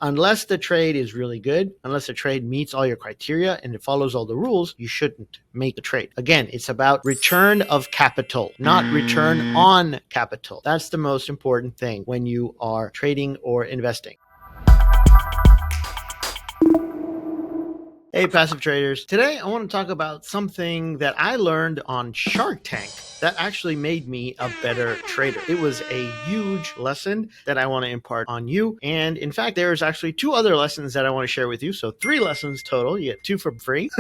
Unless the trade is really good, unless the trade meets all your criteria and it follows all the rules, you shouldn't make the trade. Again, it's about return of capital, not return on capital. That's the most important thing when you are trading or investing. Hey, passive traders. Today, I want to talk about something that I learned on Shark Tank that actually made me a better trader. It was a huge lesson that I want to impart on you. And in fact, there's actually 2 other lessons that I want to share with you. So 3 lessons total. You get 2 for free.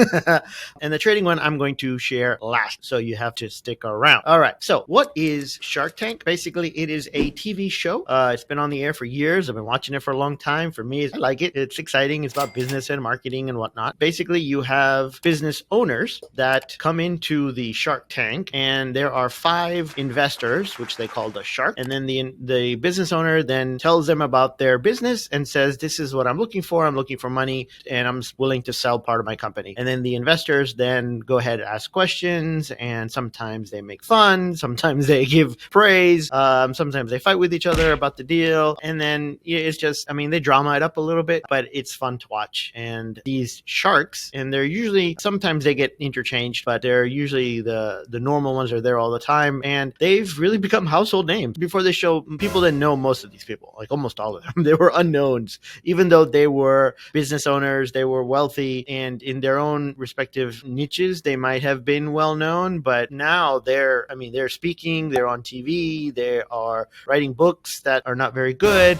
And the trading one I'm going to share last. So you have to stick around. All right. So what is Shark Tank? Basically, it is a TV show. It's been on the air for years. I've been watching it for a long time. For me, I like it. It's exciting. It's about business and marketing and whatnot. Basically, you have business owners that come into the Shark Tank, and there are 5 investors, which they call the shark. And then the business owner then tells them about their business and says, this is what I'm looking for. I'm looking for money, and I'm willing to sell part of my company. And then the investors then go ahead and ask questions, and sometimes they make fun. Sometimes they give praise. Sometimes they fight with each other about the deal. And then it's just, they drama it up a little bit, but it's fun to watch. And these sharks, and they're usually, sometimes they get interchanged, but they're usually the normal ones are there all the time, and they've really become household names. Before this show, people didn't know most of these people, like almost all of them. They were unknowns, even though they were business owners, they were wealthy, and in their own respective niches, they might have been well known, but now they're speaking, they're on TV, they are writing books that are not very good,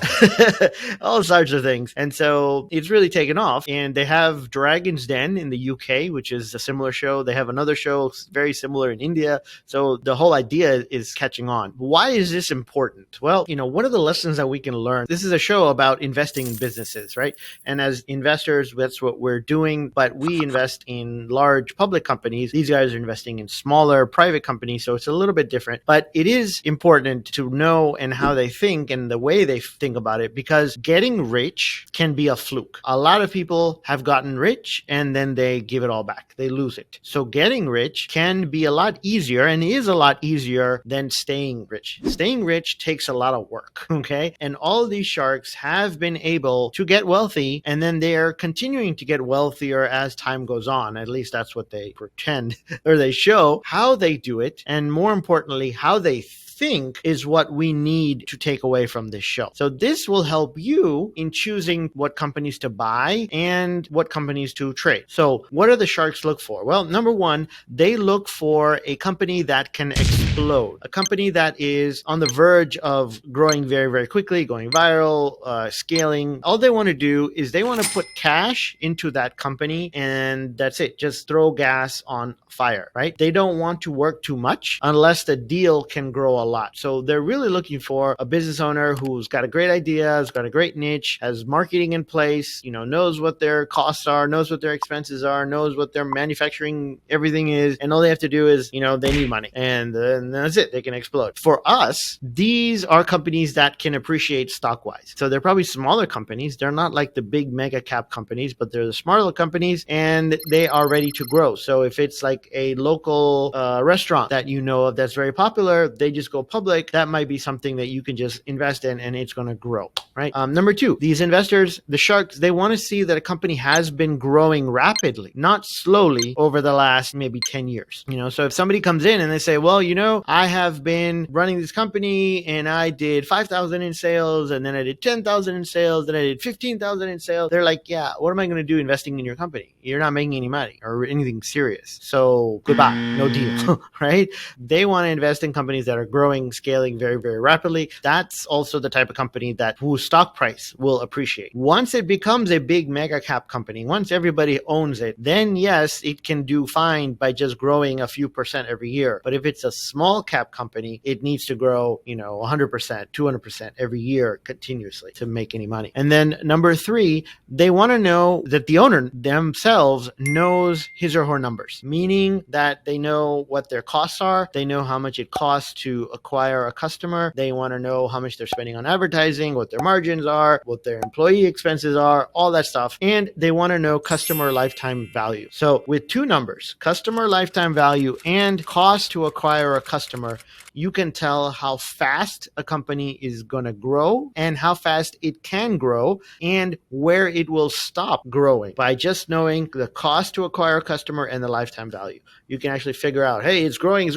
all sorts of things. And so it's really taken off, and they have Dragon's Den in the UK, which is a similar show. They have another show very similar in India. So the whole idea is catching on. Why is this important? Well, what are the lessons that we can learn? This is a show about investing in businesses, right? And as investors, that's what we're doing. But we invest in large public companies. These guys are investing in smaller private companies. So it's a little bit different. But it is important to know and how they think and the way they think about it, because getting rich can be a fluke. A lot of people have gotten rich and then they give it all back. They lose it. So getting rich can be a lot easier and is a lot easier than staying rich. Staying rich takes a lot of work, okay? And all of these sharks have been able to get wealthy, and then they're continuing to get wealthier as time goes on. At least that's what they pretend or they show. How they do it, and more importantly, how they think, is what we need to take away from this show. So this will help you in choosing what companies to buy and what companies to trade. So what do the sharks look for? Well, number one, they look for a company that can explode, a company that is on the verge of growing very, very quickly, going viral, scaling. All they want to do is they want to put cash into that company, and that's it. Just throw gas on fire, right? They don't want to work too much unless the deal can grow a lot. So they're really looking for a business owner who's got a great idea, has got a great niche, has marketing in place, knows what their costs are, knows what their expenses are, knows what their manufacturing everything is, and all they have to do is, they need money, and then that's it. They can explode. For us, these are companies that can appreciate stock-wise. So they're probably smaller companies. They're not like the big mega cap companies, but they're the smaller companies, and they are ready to grow. So if it's like a local restaurant that of that's very popular, they just go public, that might be something that you can just invest in and it's going to grow, right? Number 2, these investors, the sharks, they want to see that a company has been growing rapidly, not slowly over the last maybe 10 years. So if somebody comes in and they say, well, I have been running this company and I did 5,000 in sales, and then I did 10,000 in sales, then I did 15,000 in sales. They're like, yeah, what am I going to do investing in your company? You're not making any money or anything serious. So goodbye, no deal, right? They want to invest in companies that are growing, scaling very, very rapidly. That's also the type of company whose stock price will appreciate. Once it becomes a big mega cap company, once everybody owns it, then yes, it can do fine by just growing a few percent every year. But if it's a small cap company, it needs to grow, 100%, 200% every year continuously to make any money. And then number 3, they want to know that the owner themselves knows his or her numbers, meaning that they know what their costs are. They know how much it costs to acquire a customer, they want to know how much they're spending on advertising, what their margins are, what their employee expenses are, all that stuff. And they want to know customer lifetime value. So with two numbers, customer lifetime value and cost to acquire a customer, you can tell how fast a company is going to grow and how fast it can grow and where it will stop growing by just knowing the cost to acquire a customer and the lifetime value. You can actually figure out, hey, it's growing,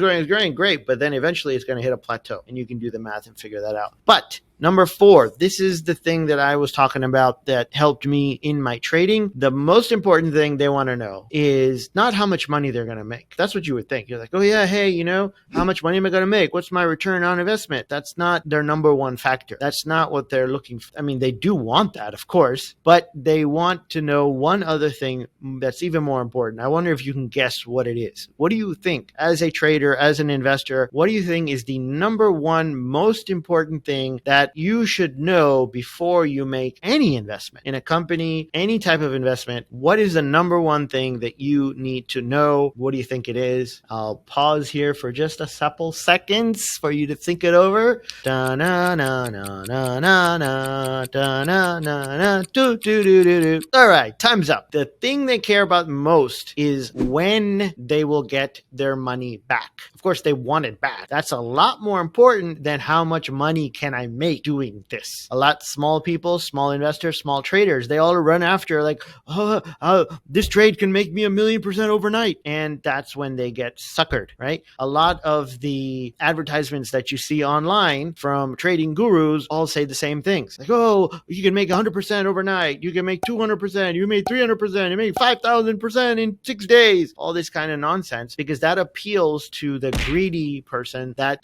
great, but then eventually it's going to hit a plateau, and you can do the math and figure that out. But number 4, this is the thing that I was talking about that helped me in my trading. The most important thing they want to know is not how much money they're going to make. That's what you would think. You're like, oh yeah, hey, how much money am I going to make? What's my return on investment? That's not their number one factor. That's not what they're looking for. I mean, they do want that, of course, but they want to know one other thing that's even more important. I wonder if you can guess what it is. What do you think as a trader, as an investor, what do you think is the number one most important thing that you should know before you make any investment in a company, any type of investment? What is the number one thing that you need to know? What do you think it is? I'll pause here for just a couple seconds for you to think it over. All right, time's up. The thing they care about most is when they will get their money back. Of course, they want it back. That's a lot more important than how much money can I make doing this. A lot small people, small investors, small traders, they all run after like, this trade can make me 1,000,000% overnight. And that's when they get suckered, right? A lot of the advertisements that you see online from trading gurus all say the same things. Like, oh, you can make 100% overnight. You can make 200%. You made 300%. You made 5,000% in 6 days. All this kind of nonsense, because that appeals to the greedy person that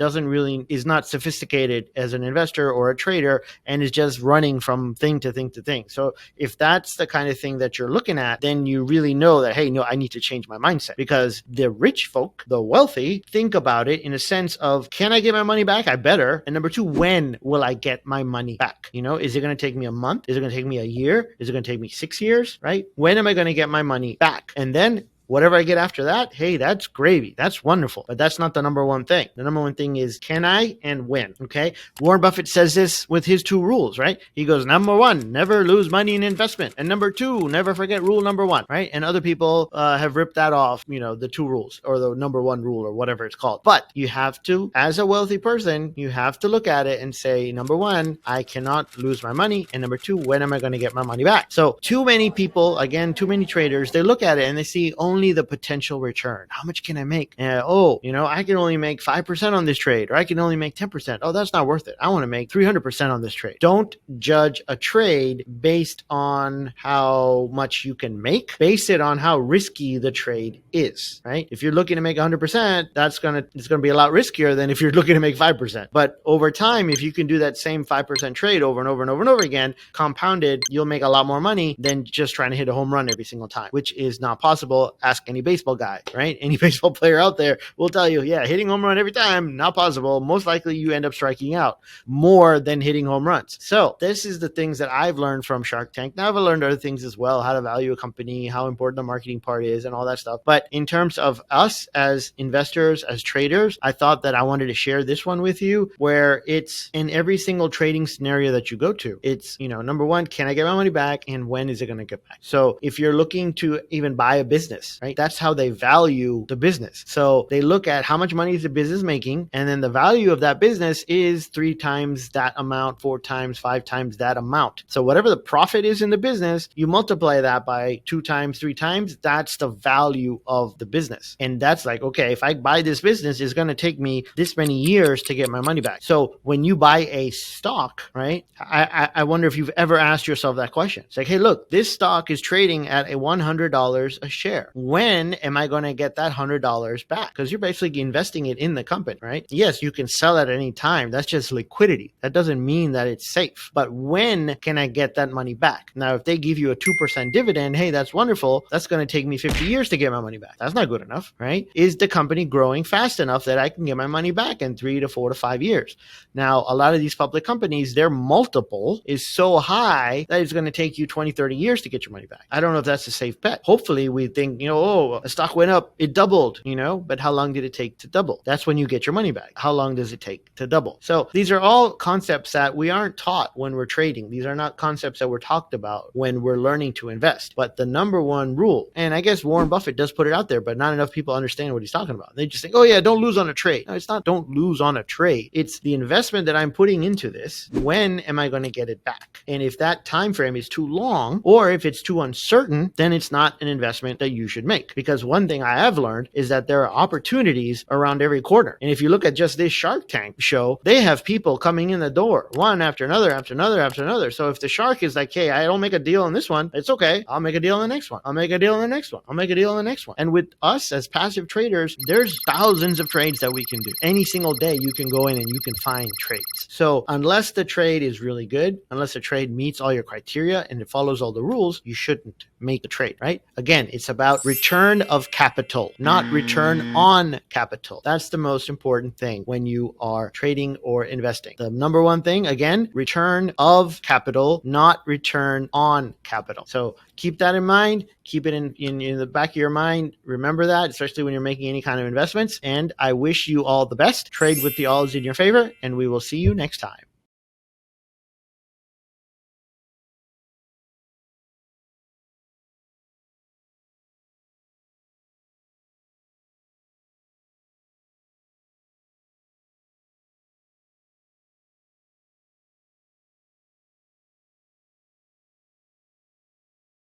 is not sophisticated as an investor or a trader and is just running from thing to thing to thing. So if that's the kind of thing that you're looking at, then you really know that, hey, no, I need to change my mindset, because the rich folk, the wealthy, think about it in a sense of, can I get my money back? I better. And number 2, when will I get my money back? Is it going to take me a month? Is it going to take me a year? Is it going to take me 6 years? Right? When am I going to get my money back? And then whatever I get after that, hey, that's gravy. That's wonderful. But that's not the number one thing. The number one thing is, can I and when? Okay. Warren Buffett says this with his 2 rules, right? He goes, number 1, never lose money in investment. And number 2, never forget rule number 1, right? And other people have ripped that off, the 2 rules or the number 1 rule or whatever it's called. But you have to, as a wealthy person, you have to look at it and say, number 1, I cannot lose my money. And number 2, when am I going to get my money back? So too many people, again, too many traders, they look at it and they see only the potential return. How much can I make? I can only make 5% on this trade, or I can only make 10%. Oh, that's not worth it. I want to make 300% on this trade. Don't judge a trade based on how much you can make. Base it on how risky the trade is, right? If you're looking to make 100%, it's going to be a lot riskier than if you're looking to make 5%. But over time, if you can do that same 5% trade over and over and over and over again, compounded, you'll make a lot more money than just trying to hit a home run every single time, which is not possible. Ask any baseball guy, right? Any baseball player out there will tell you, yeah, hitting home run every time, not possible. Most likely you end up striking out more than hitting home runs. So this is the things that I've learned from Shark Tank. Now I've learned other things as well, how to value a company, how important the marketing part is and all that stuff. But in terms of us as investors, as traders, I thought that I wanted to share this one with you, where it's in every single trading scenario that you go to. It's, number 1, can I get my money back? And when is it going to get back? So if you're looking to even buy a business, right? That's how they value the business. So they look at how much money is the business making, and then the value of that business is 3 times that amount, 4 times, 5 times that amount. So whatever the profit is in the business, you multiply that by 2 times, 3 times, that's the value of the business. And that's like, okay, if I buy this business, it's going to take me this many years to get my money back. So when you buy a stock, right, I wonder if you've ever asked yourself that question. It's like, hey, look, this stock is trading at a $100 a share. When am I going to get that $100 back? Because you're basically investing it in the company, right? Yes, you can sell at any time. That's just liquidity. That doesn't mean that it's safe. But when can I get that money back? Now, if they give you a 2% dividend, hey, that's wonderful. That's going to take me 50 years to get my money back. That's not good enough, right? Is the company growing fast enough that I can get my money back in 3 to 4 to 5 years? Now, a lot of these public companies, their multiple is so high that it's going to take you 20, 30 years to get your money back. I don't know if that's a safe bet. Hopefully we think, oh, a stock went up, it doubled, but how long did it take to double? That's when you get your money back. How long does it take to double? So these are all concepts that we aren't taught when we're trading. These are not concepts that we're talked about when we're learning to invest. But the number one rule, and I guess Warren Buffett does put it out there, but not enough people understand what he's talking about. They just think, oh yeah, don't lose on a trade. No, it's not don't lose on a trade. It's the investment that I'm putting into this. When am I going to get it back? And if that time frame is too long, or if it's too uncertain, then it's not an investment that you should make. Because one thing I have learned is that there are opportunities around every corner. And if you look at just this Shark Tank show, they have people coming in the door, one after another, after another, after another. So if the shark is like, hey, I don't make a deal on this one, it's okay. I'll make a deal on the next one. I'll make a deal on the next one. I'll make a deal on the next one. And with us as passive traders, there's thousands of trades that we can do. Any single day you can go in and you can find trades. So unless the trade is really good, unless the trade meets all your criteria and it follows all the rules, you shouldn't make the trade, right? Again, it's about return of capital, not return on capital. That's the most important thing when you are trading or investing. The number one thing, again, return of capital, not return on capital. So keep that in mind. Keep it in the back of your mind. Remember that, especially when you're making any kind of investments. And I wish you all the best. Trade with the odds in your favor, and we will see you next time.